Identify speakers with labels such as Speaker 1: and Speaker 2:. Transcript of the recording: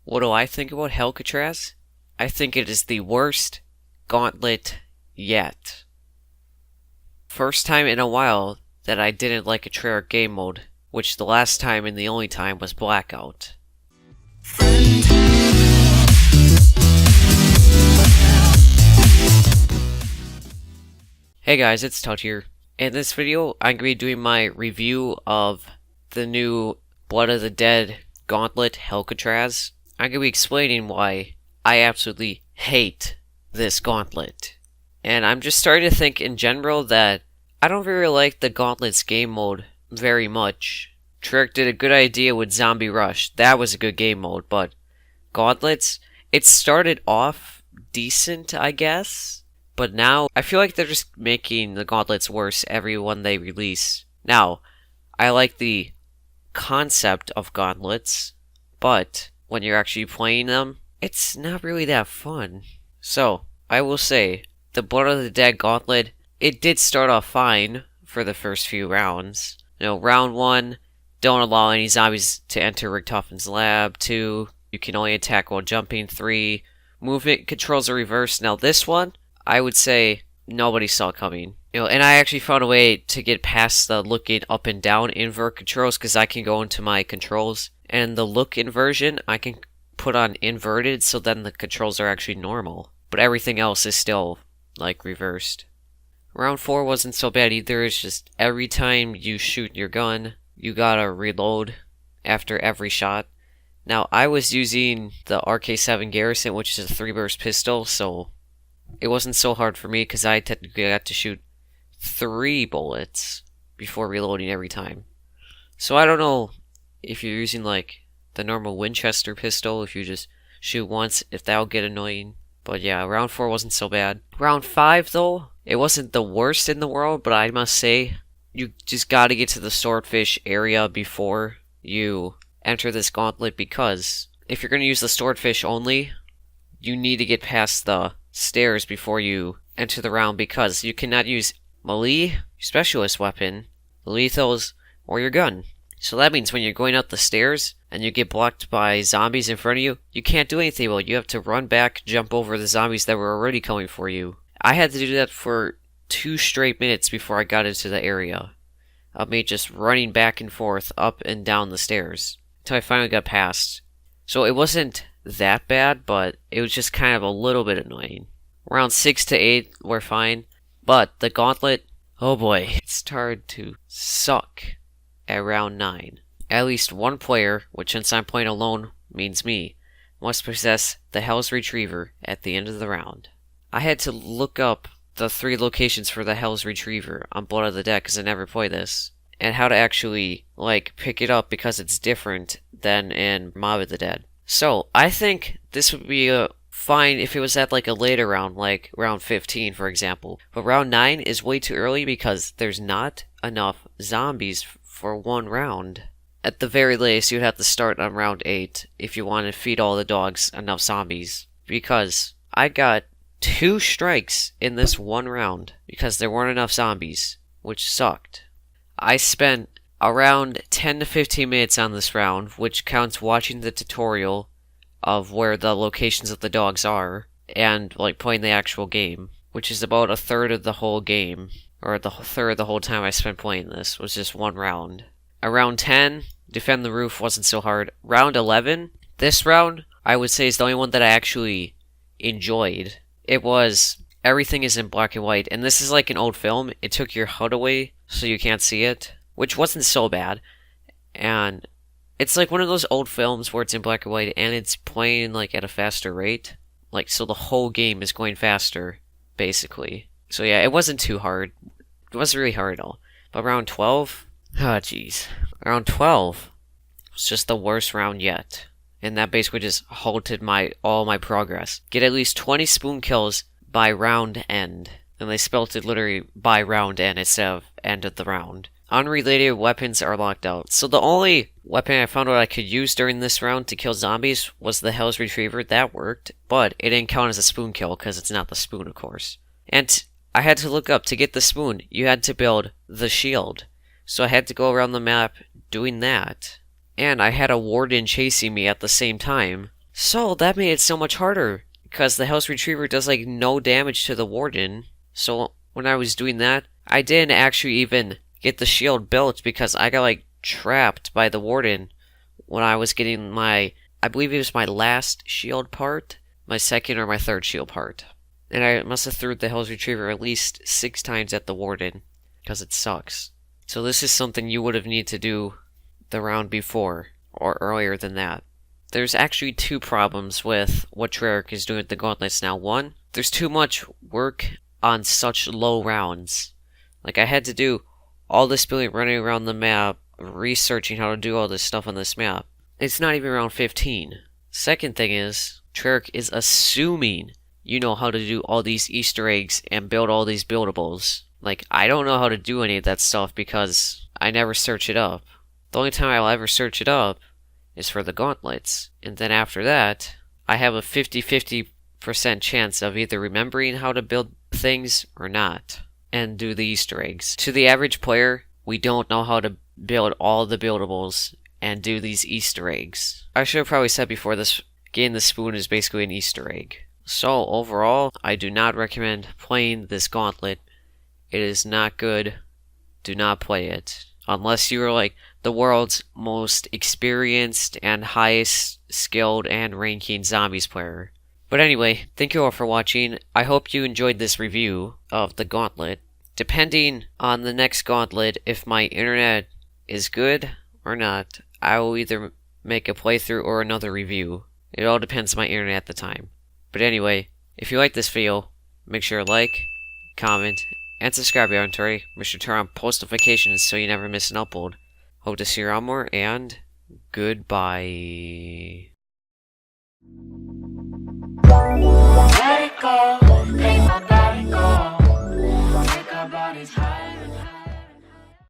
Speaker 1: What do I think about Hellcatraz? I think it is the worst gauntlet yet. First time in a while that I didn't like a Treyarch game mode, which the last time and the only time was Blackout. Hey guys, it's Tut here. In this video, I'm going to be doing my review of the new Blood of the Dead Gauntlet Hellcatraz. I'm going to be explaining why I absolutely hate this gauntlet. And I'm just starting to think in general that I don't really like the Gauntlet's game mode very much. Treyarch did a good idea with Zombie Rush. That was a good game mode, but Gauntlets, it started off decent, I guess. But now, I feel like they're just making the Gauntlets worse every one they release. Now, I like the concept of Gauntlets, but when you're actually playing them, it's not really that fun. So, I will say, the Blood of the Dead Gauntlet, it did start off fine for the first few rounds. Round 1, don't allow any zombies to enter Richtofen's lab. 2, you can only attack while jumping. 3, movement controls are reversed. Now this one, I would say nobody saw coming. And I actually found a way to get past the looking up and down invert controls, because I can go into my controls, and the look inversion I can put on inverted, so then the controls are actually normal. But everything else is still, like, reversed. Round 4 wasn't so bad either. It's just every time you shoot your gun, you gotta reload after every shot. Now, I was using the RK7 Garrison, which is a 3-burst pistol, so it wasn't so hard for me because I technically got to shoot 3 bullets before reloading every time. So I don't know if you're using like the normal Winchester pistol, if you just shoot once, if that'll get annoying. But yeah, round 4 wasn't so bad. Round 5 though, it wasn't the worst in the world, but I must say, you just gotta get to the swordfish area before you enter this gauntlet, because if you're gonna use the swordfish only, you need to get past the stairs before you enter the round, because you cannot use melee, specialist weapon, lethals, or your gun. So that means when you're going up the stairs and you get blocked by zombies in front of you, you can't do anything about it. You have to run back, jump over the zombies that were already coming for you. I had to do that for 2 straight minutes before I got into the area of me just running back and forth up and down the stairs until I finally got past. So it wasn't that bad, but it was just kind of a little bit annoying. Round 6 to 8 were fine, but the gauntlet, oh boy, it started to suck at round 9. At least one player, which since I'm playing alone means me, must possess the Hell's Retriever at the end of the round. I had to look up the 3 locations for the Hell's Retriever on Blood of the Dead because I never played this, and how to actually pick it up because it's different than in Mob of the Dead. So I think this would be fine if it was at a later round, like round 15 for example. But round 9 is way too early because there's not enough zombies for one round. At the very least, you'd have to start on round 8 if you want to feed all the dogs enough zombies. Because I got 2 strikes in this one round because there weren't enough zombies, which sucked. I spent around 10 to 15 minutes on this round, which counts watching the tutorial of where the locations of the dogs are, and playing the actual game, which is about a third of the whole game, or the third of the whole time I spent playing this, was just one round. Around 10, defend the roof wasn't so hard. Round 11, this round, I would say is the only one that I actually enjoyed. It was, everything is in black and white, and this is like an old film. It took your HUD away so you can't see it, which wasn't so bad. And it's like one of those old films where it's in black and white and it's playing at a faster rate. So the whole game is going faster, basically. So yeah, it wasn't too hard. It wasn't really hard at all. But round 12? Oh jeez. Round 12 was just the worst round yet. And that basically just halted all my progress. Get at least 20 spoon kills by round end. And they spelled it literally by round end instead of end of the round. Unrelated weapons are locked out. So the only weapon I found out I could use during this round to kill zombies was the Hell's Retriever. That worked, but it didn't count as a spoon kill because it's not the spoon, of course. And I had to look up, to get the spoon, you had to build the shield. So I had to go around the map doing that. And I had a warden chasing me at the same time. So that made it so much harder because the House Retriever does like no damage to the Warden. So when I was doing that, I didn't actually even get the shield built because I got like trapped by the Warden when I was getting my, I believe it was my last shield part, my second or my third shield part. And I must have threw the Hell's Retriever at least 6 times at the Warden, because it sucks. So this is something you would have needed to do the round before, or earlier than that. There's actually 2 problems with what Treyarch is doing with the gauntlets now. One, there's too much work on such low rounds. Like, I had to do all this building running around the map, researching how to do all this stuff on this map. It's not even around 15. Second thing is, Treyarch is assuming you know how to do all these Easter eggs and build all these buildables. Like, I don't know how to do any of that stuff because I never search it up. The only time I'll ever search it up is for the gauntlets. And then after that, I have a 50-50% chance of either remembering how to build things or not, and do the Easter eggs. To the average player, we don't know how to build all the buildables and do these Easter eggs. I should have probably said before this, getting the spoon is basically an Easter egg. So overall, I do not recommend playing this gauntlet. It is not good. Do not play it. Unless you are like the world's most experienced and highest skilled and ranking zombies player. But anyway, thank you all for watching. I hope you enjoyed this review of the gauntlet. Depending on the next gauntlet, if my internet is good or not, I will either make a playthrough or another review. It all depends on my internet at the time. But anyway, if you like this video, make sure to like, comment, and subscribe if you haven't already. Make sure to turn on post notifications so you never miss an upload. Hope to see you around more, and goodbye.
Speaker 2: Let it go, make my body go. Make our bodies high.